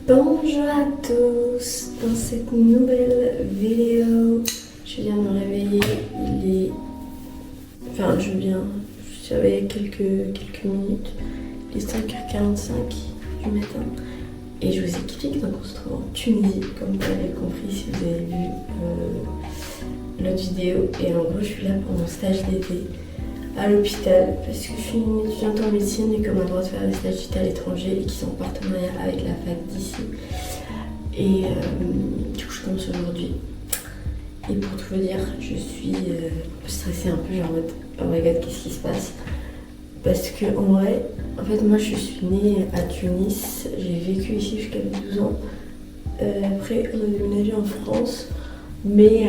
Bonjour à tous, dans cette nouvelle vidéo, je viens de me réveiller, je suis réveillée quelques minutes, il est 5h45 du matin et je vous explique, donc on se trouve en Tunisie, comme vous l'avez compris si vous avez vu l'autre vidéo, et en gros je suis là pour mon stage d'été à l'hôpital parce que je suis une étudiante en médecine et qu'on a le droit de faire des stages d'été à l'étranger et qui sont en partenariat avec la fac d'ici. Et du coup je commence aujourd'hui. Et pour tout vous dire, je suis un peu stressée, un peu genre en mode oh my god, qu'est-ce qui se passe? Parce que en vrai, en fait moi je suis née à Tunis, j'ai vécu ici jusqu'à 12 ans. Après on a déménagé en France, mais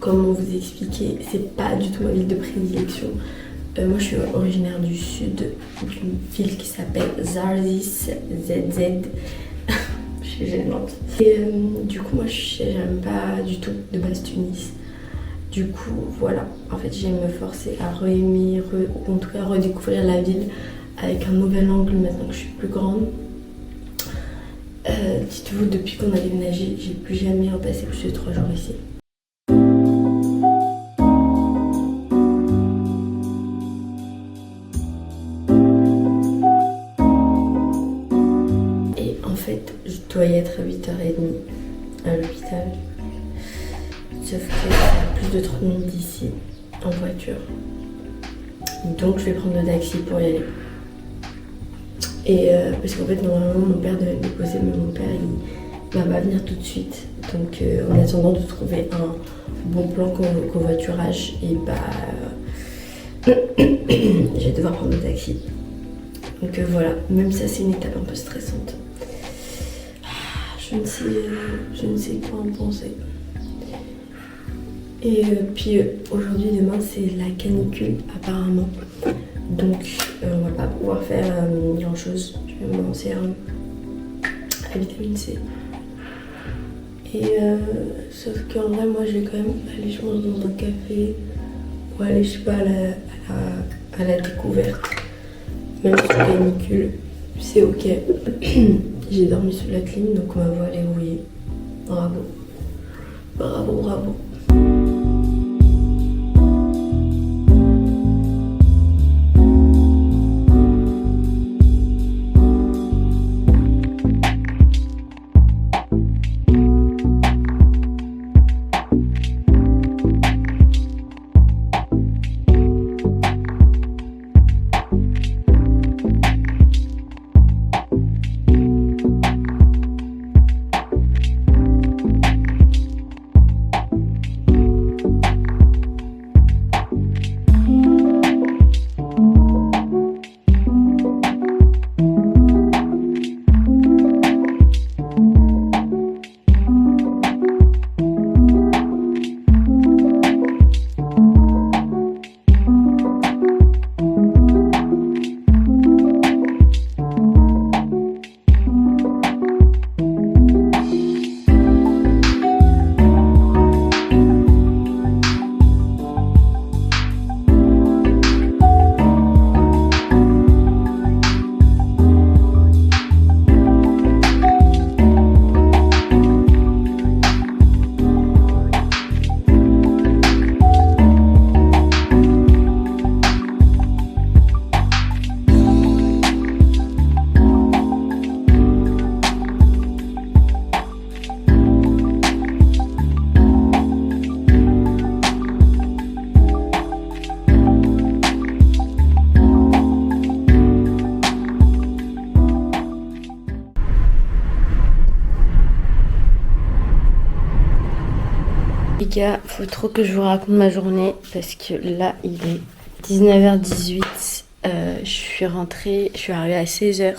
comme on vous expliquait, c'est pas du tout ma ville de prédilection. Moi je suis originaire du sud, d'une ville qui s'appelle Zarzis, ZZ. Je suis gênante. Et du coup moi j'aime pas du tout de base Tunis. Du coup voilà, en fait j'aime me forcer à re-aimer, en tout cas redécouvrir la ville avec un nouvel angle maintenant que je suis plus grande. Dites-vous, depuis qu'on a déménagé, j'ai plus jamais repassé plus de 3 jours ici. Je dois y être à 8h30 à l'hôpital. Sauf que c'est à plus de 30 minutes d'ici en voiture. Donc je vais prendre le taxi pour y aller. Et parce qu'en fait normalement mon père devait me déposer, mais mon père il va pas venir tout de suite. Donc en attendant de trouver un bon plan covoiturage, et je vais devoir prendre le taxi. Donc voilà, même ça c'est une étape un peu stressante. Je ne sais quoi en penser. Et puis aujourd'hui, demain, c'est la canicule apparemment. Donc on va pas pouvoir faire grand chose. Je vais mon sérum à vitamine C. Et sauf qu'en vrai, moi, je vais quand même aller, je pense, dans un café ou aller, je sais pas, à la découverte. Même sur la canicule, c'est ok. J'ai dormi sous la clim, donc ma voix elle est rouillée. Bravo. Bravo, bravo. Les gars, faut trop que je vous raconte ma journée parce que là il est 19h18. Je suis arrivée à 16h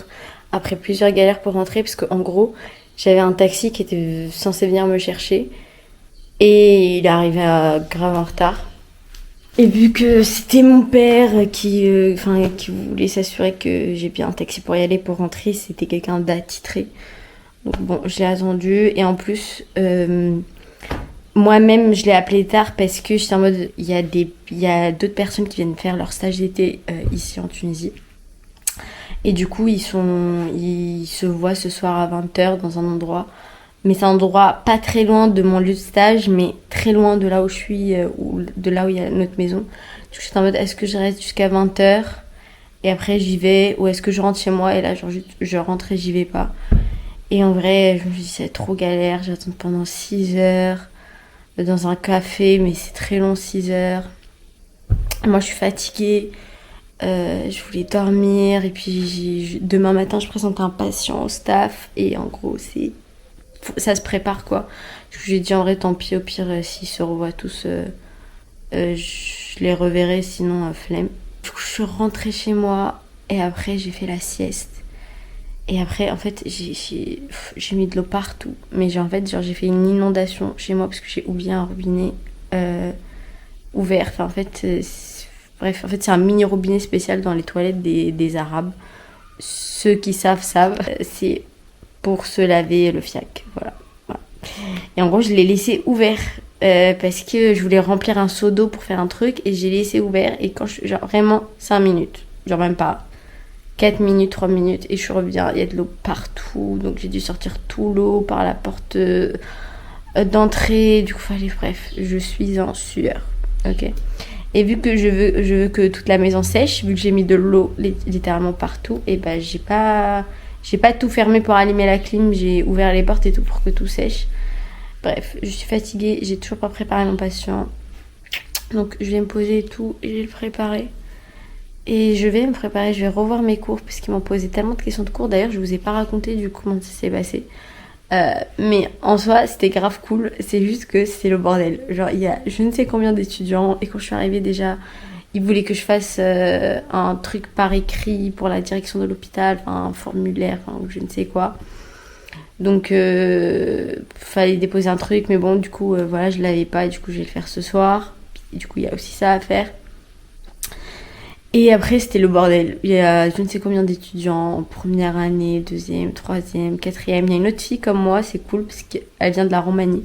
après plusieurs galères pour rentrer parce qu'en gros j'avais un taxi qui était censé venir me chercher et il est arrivé grave en retard. Et vu que c'était mon père qui voulait s'assurer que j'ai bien un taxi pour y aller pour rentrer, c'était quelqu'un d'attitré. Donc bon, je l'ai attendu et en plus moi-même, je l'ai appelé tard parce que j'étais en mode, il y a d'autres personnes qui viennent faire leur stage d'été ici en Tunisie. Et du coup, ils se voient ce soir à 20h dans un endroit. Mais c'est un endroit pas très loin de mon lieu de stage, mais très loin de là où je suis, ou de là où il y a notre maison. Du coup, j'étais en mode, est-ce que je reste jusqu'à 20h et après j'y vais, ou est-ce que je rentre chez moi et là, genre, je rentre et j'y vais pas. Et en vrai, je me suis dit, c'est trop galère, j'attends pendant 6 heures dans un café, mais c'est très long, 6 heures. Moi, je suis fatiguée, je voulais dormir, et puis demain matin, je présente un patient au staff, et en gros, ça se prépare quoi. Du coup, j'ai dit en vrai, tant pis, au pire, s'ils se revoient tous, je les reverrai, sinon, flemme. Du coup, je suis rentrée chez moi, et après, j'ai fait la sieste. Et après, en fait, j'ai mis de l'eau partout. Mais genre, en fait, j'ai fait une inondation chez moi parce que j'ai oublié un robinet ouvert. Enfin, en fait, bref, en fait, c'est un mini robinet spécial dans les toilettes des Arabes. Ceux qui savent. C'est pour se laver le fiac. Voilà. Et en gros, je l'ai laissé ouvert parce que je voulais remplir un seau d'eau pour faire un truc et j'ai laissé ouvert. Et quand genre vraiment 5 minutes, genre même pas 4 minutes, 3 minutes, et je reviens, il y a de l'eau partout, donc j'ai dû sortir tout l'eau par la porte d'entrée, du coup, bref, je suis en sueur, ok. Et vu que je veux que toute la maison sèche, vu que j'ai mis de l'eau littéralement partout, et ben j'ai pas tout fermé pour allumer la clim, j'ai ouvert les portes et tout pour que tout sèche. Bref, je suis fatiguée, j'ai toujours pas préparé mon patient, donc je vais me poser et tout, et je vais le préparer. Et je vais me préparer, je vais revoir mes cours parce qu'ils m'ont posé tellement de questions de cours. D'ailleurs, je vous ai pas raconté du coup comment ça s'est passé. Mais en soi, c'était grave cool. C'est juste que c'est le bordel. Genre, il y a je ne sais combien d'étudiants. Et quand je suis arrivée déjà, ils voulaient que je fasse un truc par écrit pour la direction de l'hôpital. Enfin, un formulaire, enfin, ou je ne sais quoi. Donc, fallait déposer un truc. Mais bon, du coup, voilà, je l'avais pas. Et du coup, je vais le faire ce soir. Et du coup, il y a aussi ça à faire. Et après, c'était le bordel. Il y a je ne sais combien d'étudiants en première année, deuxième, troisième, quatrième. Il y a une autre fille comme moi, c'est cool parce qu'elle vient de la Roumanie.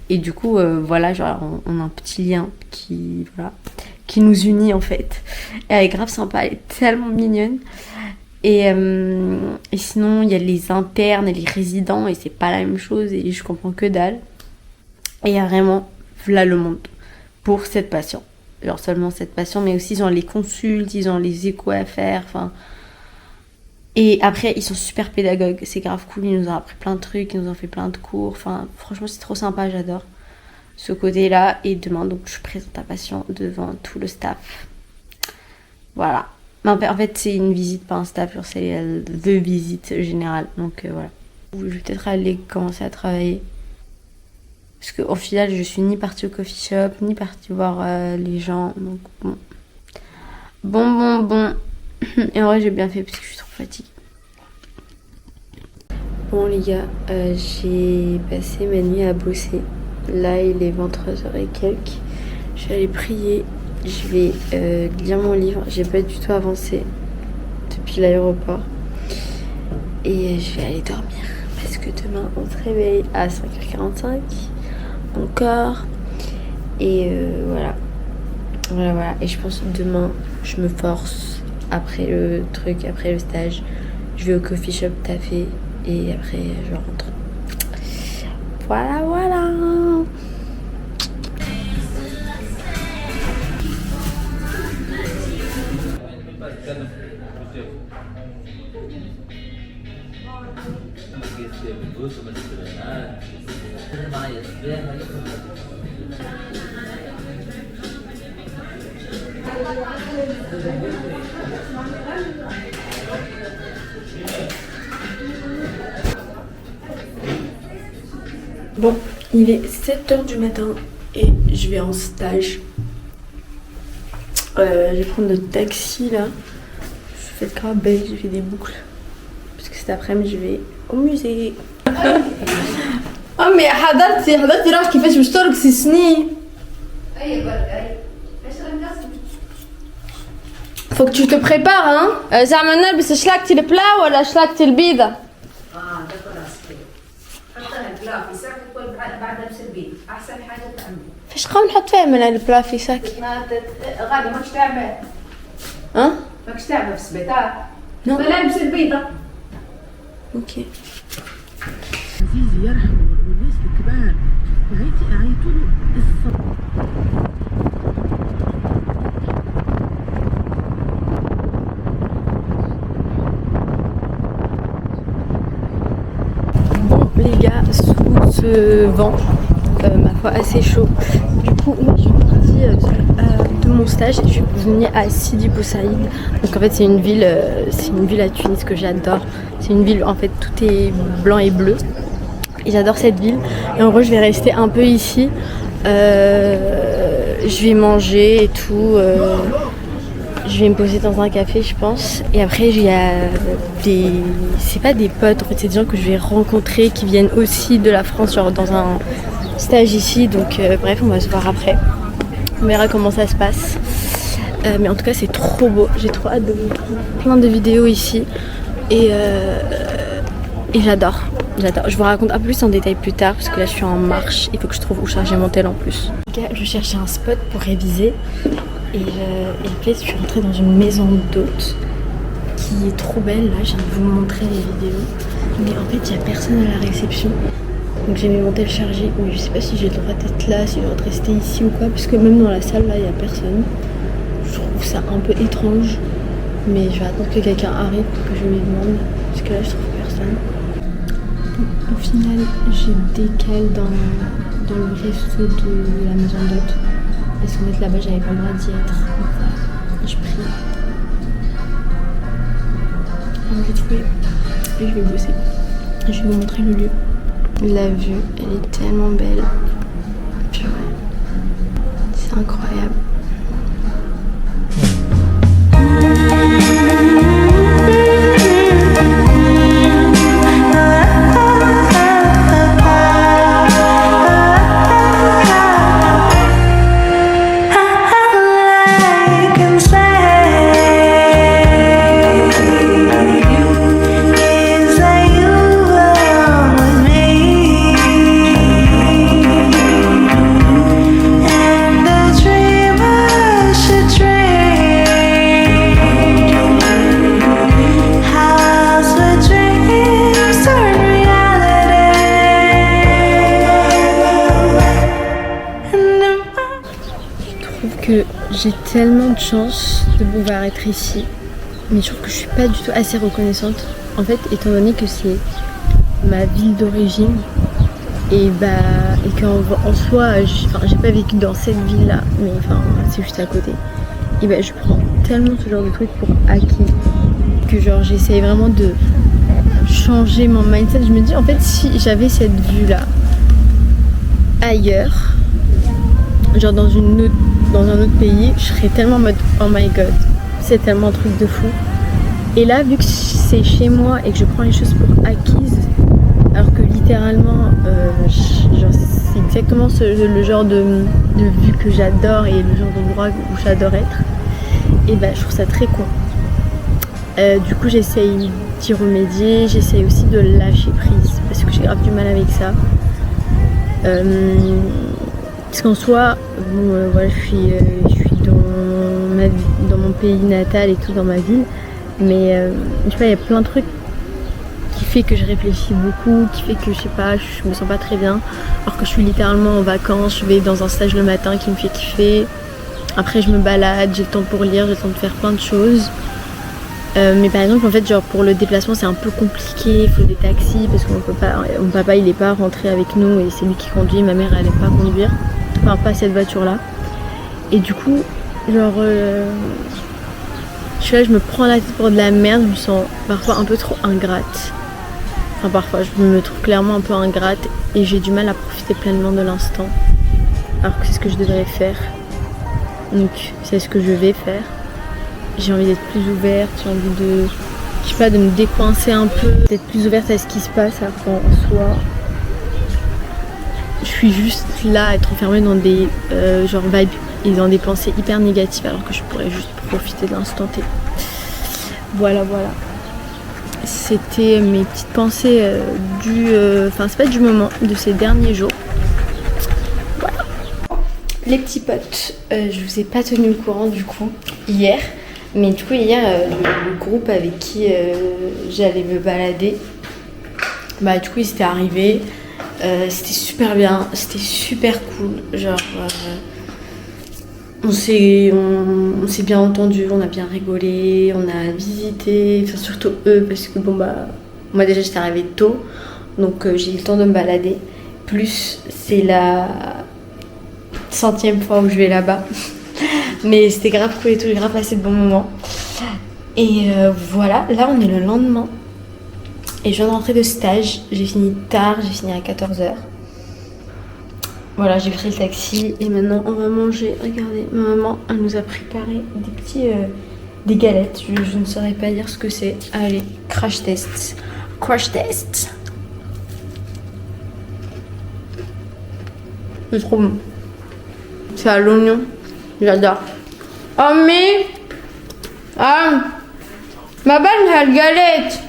Et du coup, voilà, genre, on a un petit lien qui nous unit en fait. Et elle est grave sympa, elle est tellement mignonne. Et sinon, il y a les internes et les résidents et c'est pas la même chose et je comprends que dalle. Et il y a vraiment, là le monde pour cette patiente. Genre seulement cette patiente, mais aussi ils ont les consultes, ils ont les échos à faire, enfin. Et après, ils sont super pédagogues, c'est grave cool, ils nous ont appris plein de trucs, ils nous ont fait plein de cours, enfin, franchement, c'est trop sympa, j'adore ce côté-là. Et demain, donc, je présente un patient devant tout le staff. Voilà. En fait, c'est une visite, pas un staff, genre, c'est the visite générale, donc voilà. Je vais peut-être aller commencer à travailler. Parce qu'au final, je suis ni partie au coffee shop, ni partie voir les gens. Donc bon. Et en vrai, j'ai bien fait parce que je suis trop fatiguée. Bon les gars, j'ai passé ma nuit à bosser. Là, il est 23h et quelques. Je vais aller prier. Je vais lire mon livre. J'ai pas du tout avancé depuis l'aéroport. Et je vais aller dormir. Parce que demain, on se réveille à 5h45. Encore et voilà. Et je pense que demain je me force après le stage, je vais au coffee shop taffer et après je rentre. Voilà. Bon, il est 7h du matin et je vais en stage. Je vais prendre le taxi là. Je fais grave belle, j'ai fait des boucles. Parce que cet après-midi je vais au musée. أمي حضرتي روح كيفاش باش ترقصي سنين. Faut que tu te prépares hein. زعما نلبس شلاكتي البلا ولا شلاكتي البيضة؟ دابا راسك. حطها البلا في ساك وكل بعد لبس البيض. أحسن حاجة تعمل. فاش نبقاو نحط فيها من البلا في ساك؟ غادي ماكش تعبان. ماكش تعبان في السبيطار. Non. ملابس البيضة. Ok. عزيزي يرحم والناس الكبار عيطوا له الصبر. Bon les gars, sous ce vent, ma foi assez chaud, du coup moi je suis partie de mon stage et je suis venue à Sidi Bou Saïd. Donc en fait c'est une ville à Tunis que j'adore. C'est une ville en fait tout est blanc et bleu et j'adore cette ville. Et en gros je vais rester un peu ici, je vais manger et tout. Je vais me poser dans un café je pense et après il y a c'est pas des potes en fait, c'est des gens que je vais rencontrer qui viennent aussi de la France genre dans un stage ici, donc bref on va se voir après, on verra comment ça se passe, mais en tout cas c'est trop beau, j'ai trop hâte de voir plein de vidéos ici et j'adore. Je vous raconte un peu plus en détail plus tard parce que là je suis en marche, il faut que je trouve où charger mon tel en plus. Je cherchais un spot pour réviser. Et après, je suis rentrée dans une maison d'hôtes qui est trop belle. Là, je viens de vous montrer les vidéos. Mais en fait, il n'y a personne à la réception. Donc j'ai mis mon tel chargé. Mais je sais pas si j'ai le droit d'être là, si j'ai le droit de rester ici ou quoi. Parce que même dans la salle, là, il n'y a personne. Je trouve ça un peu étrange. Mais je vais attendre que quelqu'un arrive pour que je lui demande. Parce que là, je trouve personne. Au final, j'ai décalé dans le resto de la maison d'hôtes. Parce qu'en fait là-bas j'avais pas le droit d'y être. Donc voilà, je prie. Alors j'ai trouvé et je vais bosser. Je vais vous montrer le lieu. La vue, elle est tellement belle. Purée. C'est incroyable. J'ai tellement de chance de pouvoir être ici, mais je trouve que je suis pas du tout assez reconnaissante. En fait, étant donné que c'est ma ville d'origine et qu'en soi, j'ai pas vécu dans cette ville-là, mais enfin, c'est juste à côté. Et je prends tellement ce genre de trucs pour acquis que genre j'essaye vraiment de changer mon mindset. Je me dis en fait si j'avais cette vue-là ailleurs, genre dans un autre pays, je serais tellement en mode oh my god, c'est tellement un truc de fou. Et là, vu que c'est chez moi et que je prends les choses pour acquises, alors que littéralement, c'est exactement le genre de vue que j'adore et le genre d'endroit où j'adore être, et je trouve ça très con. Du coup, j'essaye d'y remédier, j'essaye aussi de lâcher prise parce que j'ai grave du mal avec ça. Parce qu'en soi, voilà, je suis dans mon pays natal et tout, dans ma ville, mais je sais pas, il y a plein de trucs qui fait que je réfléchis beaucoup, qui fait que je sais pas, je me sens pas très bien, alors que je suis littéralement en vacances, je vais dans un stage le matin qui me fait kiffer, après je me balade, j'ai le temps pour lire, j'ai le temps de faire plein de choses. Mais par exemple en fait genre pour le déplacement c'est un peu compliqué, il faut des taxis parce qu'on peut pas, mon papa il est pas rentré avec nous et c'est lui qui conduit, ma mère elle aime pas conduire, enfin pas cette voiture là, et du coup genre je suis là, je me prends la tête pour de la merde, je me sens parfois un peu trop ingrate, enfin parfois je me trouve clairement un peu ingrate et j'ai du mal à profiter pleinement de l'instant alors que c'est ce que je devrais faire, donc c'est ce que je vais faire. J'ai envie d'être plus ouverte, j'ai envie de, je sais pas, de me décoincer un peu, d'être plus ouverte à ce qui se passe, alors qu'en soi, je suis juste là à être enfermée dans des genre vibes et dans des pensées hyper négatives, alors que je pourrais juste profiter de l'instant T. Voilà. C'était mes petites pensées enfin c'est pas du moment, de ces derniers jours. Voilà. Les petits potes, je vous ai pas tenu au courant du coup hier. Mais du coup hier le groupe avec qui j'allais me balader, bah du coup ils étaient arrivés, c'était super bien, c'était super cool, genre on s'est bien entendu, on a bien rigolé, on a visité, enfin surtout eux parce que bon bah moi déjà j'étais arrivée tôt donc j'ai eu le temps de me balader, plus c'est la 100e fois où je vais là-bas. Mais c'était grave cool et tout, j'ai grave passé de bons moments. Et voilà, là on est le lendemain. Et je viens de rentrer de stage, j'ai fini tard, j'ai fini à 14h. Voilà, j'ai pris le taxi et maintenant on va manger. Regardez, ma maman elle nous a préparé des galettes. Je ne saurais pas dire ce que c'est. Allez, crash test. Crash test. C'est trop bon. C'est à l'oignon. J'adore. Oh mais... Ah, ma bonne a une galette.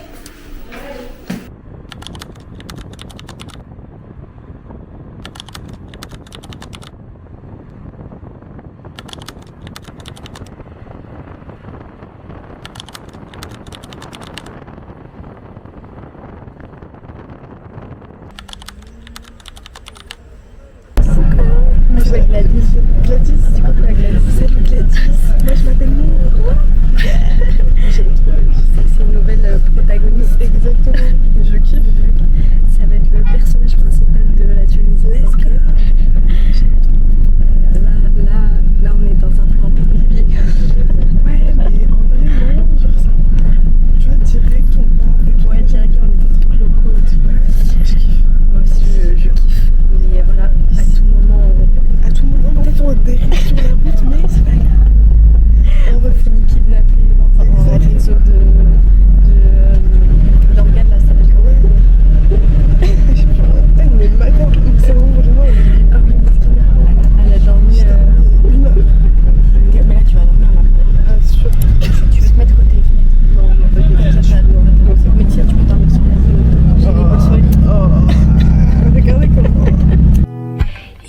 Moi je m'appelle Gladys. Gladys, c'est quoi la Gladys? Salut Gladys. Moi je m'appelle Nour. J'aime trop. C'est une nouvelle protagoniste. Exactement. Je kiffe. Ça va être le personnage principal de la Tunisie. Let's go. J'aime trop. Là on est dans un plan un peu compliqué. Ouais, mais en vrai non, genre ça. Tu vois, direct on part. Ouais, direct on est dans un truc locaux et tout. Je kiffe. Moi aussi je kiffe. Mais voilà, à tout moment, peut-être on dérive sur la route, mais c'est pas grave. On va finir kidnappé dans un réseau d'organes, là, ça s'appelle comment? Je sais plus, mais le matin, mon cerveau vraiment. Ah oui, elle a dormi 1 heure. Mais là, tu vas dormir là. Ah, c'est sûr. Tu veux te mettre au téléphone? Non, t'inquiète, ça va. Mais tiens, tu peux dormir sur la j'ai des poils sur le lit. Oh, regardez comment.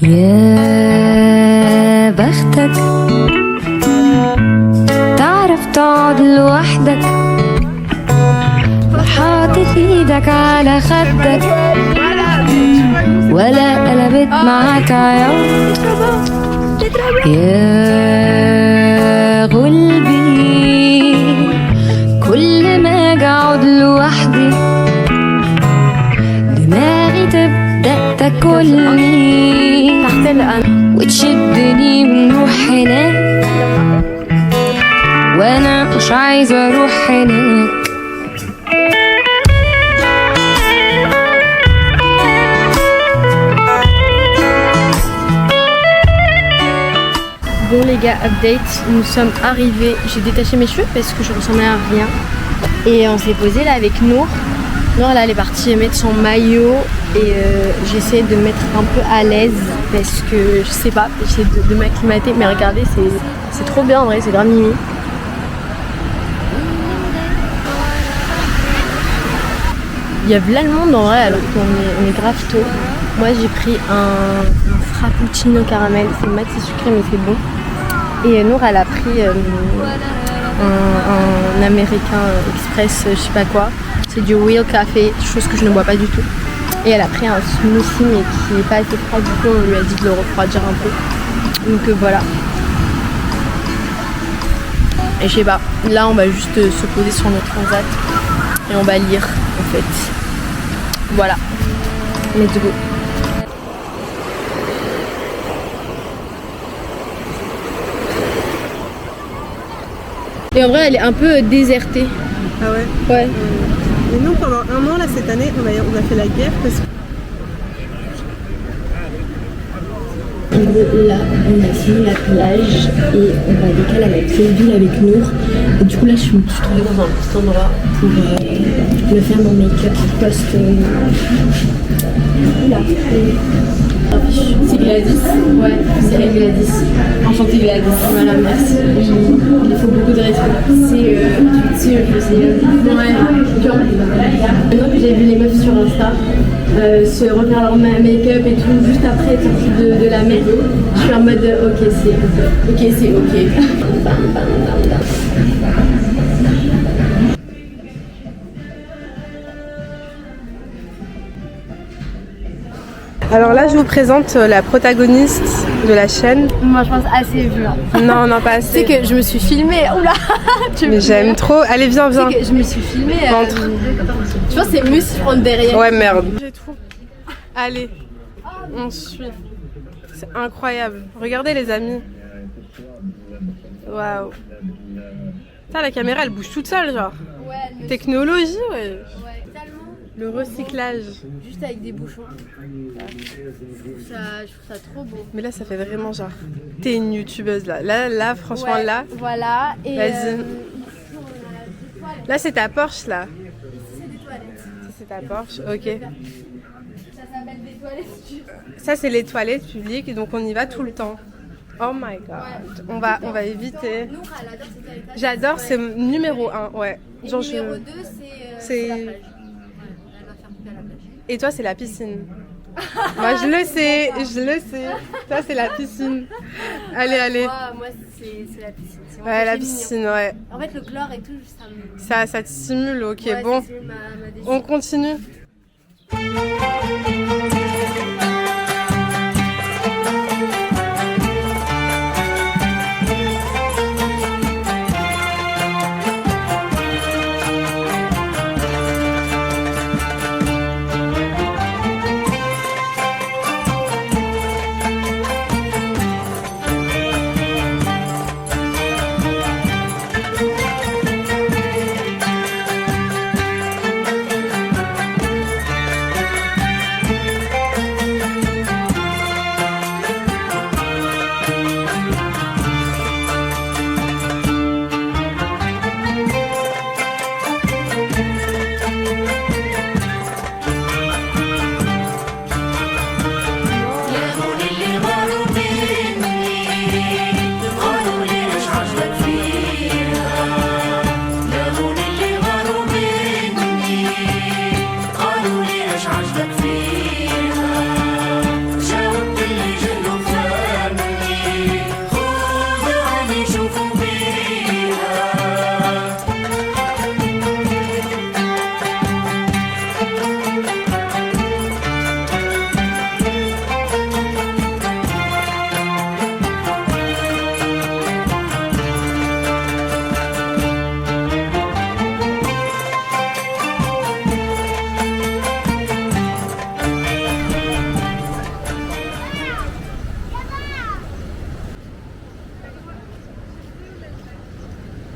يا بختك تعرف تقعد لوحدك وحاطط ايدك على خدك ولا قلبت معاك عياط يا قلبي كل ما اجي اقعد لوحدي دماغي تبدأ تاكلني وتشدني ونروح هناك وانا مش عايزة اروح هناك. Bon les gars, update, nous sommes arrivés, j'ai détaché mes cheveux parce que je ressemblais à rien. Et on s'est posé là avec Nour. Nour là elle est partie mettre son maillot et j'essaie de me mettre un peu à l'aise parce que je sais pas, j'essaie de m'acclimater. Mais regardez, c'est trop bien en vrai, c'est grave mimi. Il y a plein de monde en vrai alors qu'on est grave tôt. Moi j'ai pris un frappuccino caramel, c'est maxi sucré mais c'est bon. Et Nour elle a pris un américain express, je sais pas quoi. C'est du real café, chose que je ne bois pas du tout. Et elle a pris un smoothie mais qui n'est pas assez froid, du coup on lui a dit de le refroidir un peu. Donc voilà. Et je sais pas, là on va juste se poser sur notre transat et on va lire en fait. Voilà. Let's go. Et en vrai elle est un peu désertée. Ah ouais? Ouais. Mais nous pendant 1 an là cette année on a fait la guerre parce que en gros là on a fini la plage et on va décaler à la petite ville avec Nour. Et du coup là je suis trouvée dans un petit endroit pour me faire mon make-up post là. C'est Gladys? Ouais, c'est elle Gladys. Enchantée Gladys. Voilà, merci. Il faut beaucoup de respect. C'est je sais. Ouais, maintenant que j'ai vu les meufs sur Insta se refaire leur make-up et tout juste après être sortie de la mer, je suis en mode ok c'est ok. Alors là, je vous présente la protagoniste de la chaîne. Moi, je pense assez vu. Hein. Non, non, pas Tu assez. sais que je me suis filmée. Oula. Mais j'aime trop. Allez, viens, viens. Tu sais que je me suis filmée. Ventre. Je pense que c'est mieux si je prends derrière. Ouais, merde. J'ai tout. Allez, on suit. C'est incroyable. Regardez, les amis. Waouh. Putain, la caméra, elle bouge toute seule, genre. Ouais, Technologie, ouais. ouais, tellement. Le recyclage. Juste avec des bouchons. Je trouve ça trop beau. Mais là, ça fait vraiment genre. T'es une youtubeuse là. Là, franchement, Ouais, là. Voilà. Et Vas-y. ici, on a des toilettes. Là, c'est ta Porsche là. Ici, c'est des toilettes. Ça, c'est ta Porsche, ok. Ça s'appelle des toilettes. Ça, c'est les toilettes publiques, donc on y va tout le temps. Oh my god. On va éviter. Nous, elle adore ces toilettes. J'adore, c'est numéro 1, ouais. Et Genre, numéro 2, c'est- c'est la plage. Ouais, elle va faire couper à la plage. Et toi, c'est la piscine. Moi, je le sais, je le sais. Toi, c'est la piscine. Allez, allez. Moi c'est la piscine. C'est mon Ouais, la péché mignon. piscine, ouais. En fait, le chlore et tout, ça me. Ça te stimule, ok, Ouais, bon. c'est ma décision. On continue.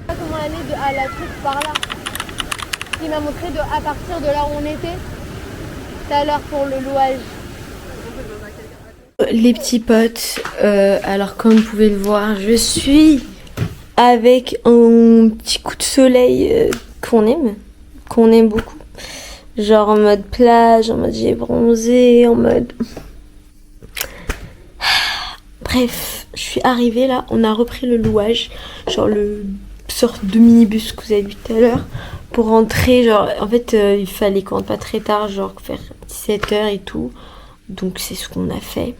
Comment aller à la truc par là. Il m'a montré à partir de là où on était tout à l'heure pour le louage. Les petits potes, alors comme vous pouvez le voir, je suis avec un petit coup de soleil qu'on aime beaucoup. Genre en mode plage, en mode j'ai bronzé, en mode... Bref, je suis arrivée là, on a repris le louage, genre le sorte de minibus que vous avez vu tout à l'heure, pour rentrer, genre en fait il fallait qu'on rentre pas très tard, genre faire 17h et tout, donc c'est ce qu'on a fait.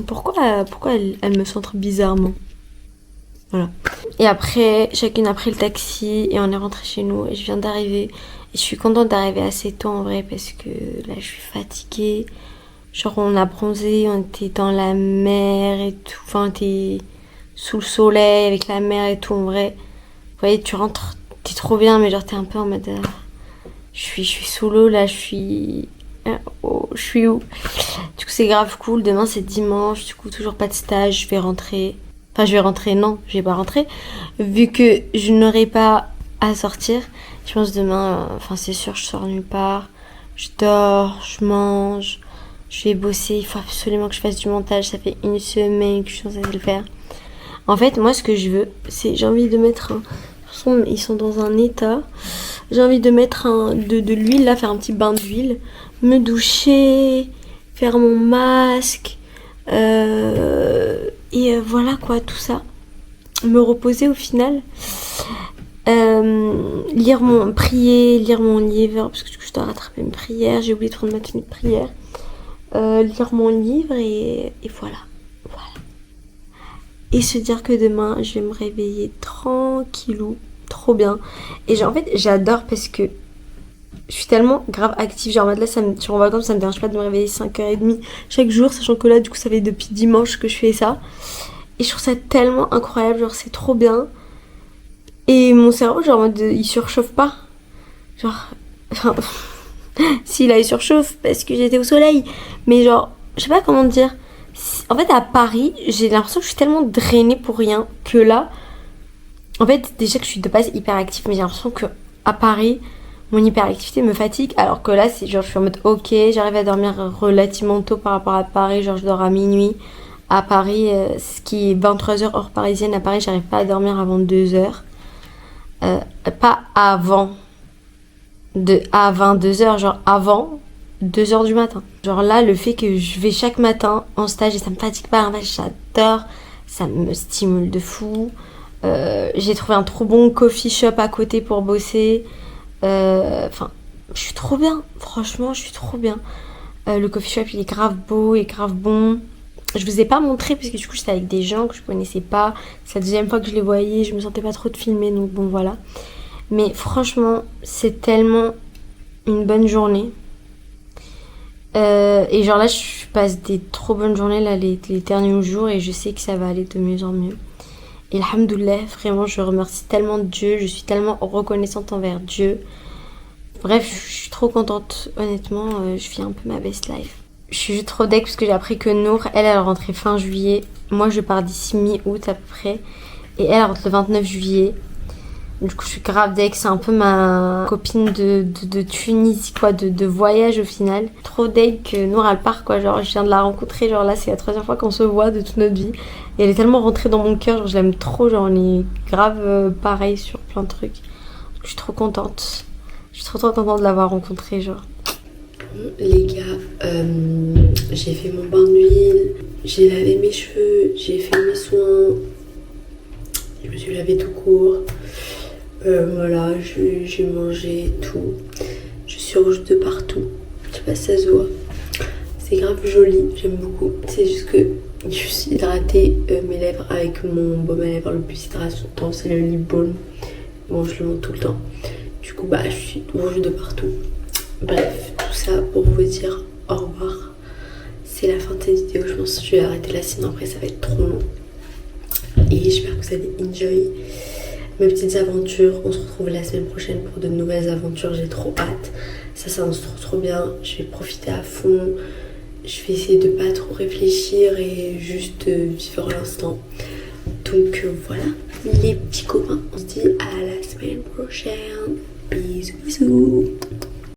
Pourquoi elle me centre bizarrement? Voilà. Et après, chacune a pris le taxi et on est rentré chez nous et je viens d'arriver. Et je suis contente d'arriver assez tôt en vrai parce que là je suis fatiguée. Genre on a bronzé, on était dans la mer et tout. Enfin on était sous le soleil avec la mer et tout en vrai. Vous voyez, tu rentres, t'es trop bien mais genre t'es un peu en mode... je suis sous l'eau là, je suis où? Du coup c'est grave cool, demain c'est dimanche, du coup toujours pas de stage, je vais rentrer. Enfin je vais rentrer, non, je vais pas rentrer. Vu que je n'aurai pas à sortir, je pense demain, enfin c'est sûr je sors nulle part. Je dors, je mange, je vais bosser, il faut absolument que je fasse du montage, ça fait une semaine que je suis censée le faire. En fait moi ce que je veux, c'est j'ai envie de mettre ils sont dans un état, j'ai envie de mettre de l'huile là, faire un petit bain d'huile, me doucher, faire mon masque, et voilà quoi, tout ça. Me reposer au final. Prier, lire mon livre, parce que du coup je dois rattraper mes prières, j'ai oublié de prendre ma tenue de prière. Lire mon livre et voilà. Et se dire que demain je vais me réveiller tranquillou, trop bien. Et en fait j'adore parce que Je suis tellement grave active, genre en mode là, je suis en vacances, ça me dérange pas de me réveiller 5h30 chaque jour, sachant que là, du coup, ça fait depuis dimanche que je fais ça. Et je trouve ça tellement incroyable, genre c'est trop bien. Et mon cerveau, genre en mode, il surchauffe pas. Genre, enfin, si là, il surchauffe parce que j'étais au soleil. Mais genre, je sais pas comment dire. En fait, à Paris, j'ai l'impression que je suis tellement drainée pour rien que là, en fait, déjà que je suis de base hyper active, mais j'ai l'impression que à Paris, mon hyperactivité me fatigue, alors que là, c'est genre, je suis en mode ok, j'arrive à dormir relativement tôt par rapport à Paris, genre je dors à minuit. À Paris, ce qui est 23h heure parisienne, à Paris, j'arrive pas à dormir avant 2h. Pas avant à 22h, genre avant 2h du matin. Genre là, le fait que je vais chaque matin en stage et ça me fatigue pas, en fait, j'adore, ça me stimule de fou. J'ai trouvé un trop bon coffee shop à côté pour bosser. Enfin, je suis trop bien, franchement, je suis trop bien. Le coffee shop, il est grave beau et grave bon. Je vous ai pas montré parce que du coup j'étais avec des gens que je connaissais pas. C'est la deuxième fois que je les voyais, je me sentais pas trop de filmer, donc bon voilà. Mais franchement, c'est tellement une bonne journée. Et genre là, je passe des trop bonnes journées là, les derniers jours, et je sais que ça va aller de mieux en mieux. Et alhamdoulilah, vraiment, je remercie tellement Dieu, je suis tellement reconnaissante envers Dieu. Bref, je suis trop contente, honnêtement, je vis un peu ma best life. Je suis juste trop deck parce que j'ai appris que Nour, elle rentrait fin juillet. Moi, je pars d'ici mi-août à peu près. Et elle rentre le 29 juillet. Du coup, je suis grave deck. C'est un peu ma copine de Tunisie, quoi, de voyage au final. Trop deck que Nour, elle part, quoi. Genre, je viens de la rencontrer. Genre là, c'est la 3e fois qu'on se voit de toute notre vie. Et elle est tellement rentrée dans mon cœur. Genre, je l'aime trop. Genre, on est grave pareil sur plein de trucs. Je suis trop contente. Je suis trop contente de l'avoir rencontrée, genre. Les gars, j'ai fait mon bain d'huile, j'ai lavé mes cheveux, j'ai fait mes soins, je me suis lavé tout court, voilà, j'ai mangé tout, je suis rouge de partout, je sais pas si ça se voit, c'est grave joli, j'aime beaucoup, c'est juste que je suis hydratée mes lèvres avec mon baume à lèvres le plus hydratant, c'est le lip balm, bon je le monte tout le temps, du coup bah je suis rouge de partout. Bref, tout ça pour vous dire au revoir. C'est la fin de cette vidéo, je pense que je vais arrêter là, sinon après ça va être trop long. Et j'espère que vous avez enjoy mes petites aventures. On se retrouve la semaine prochaine pour de nouvelles aventures, j'ai trop hâte. Ça s'annonce trop bien, je vais profiter à fond. Je vais essayer de pas trop réfléchir et juste vivre l'instant. Donc voilà, les petits copains, on se dit à la semaine prochaine. Bisous bisous.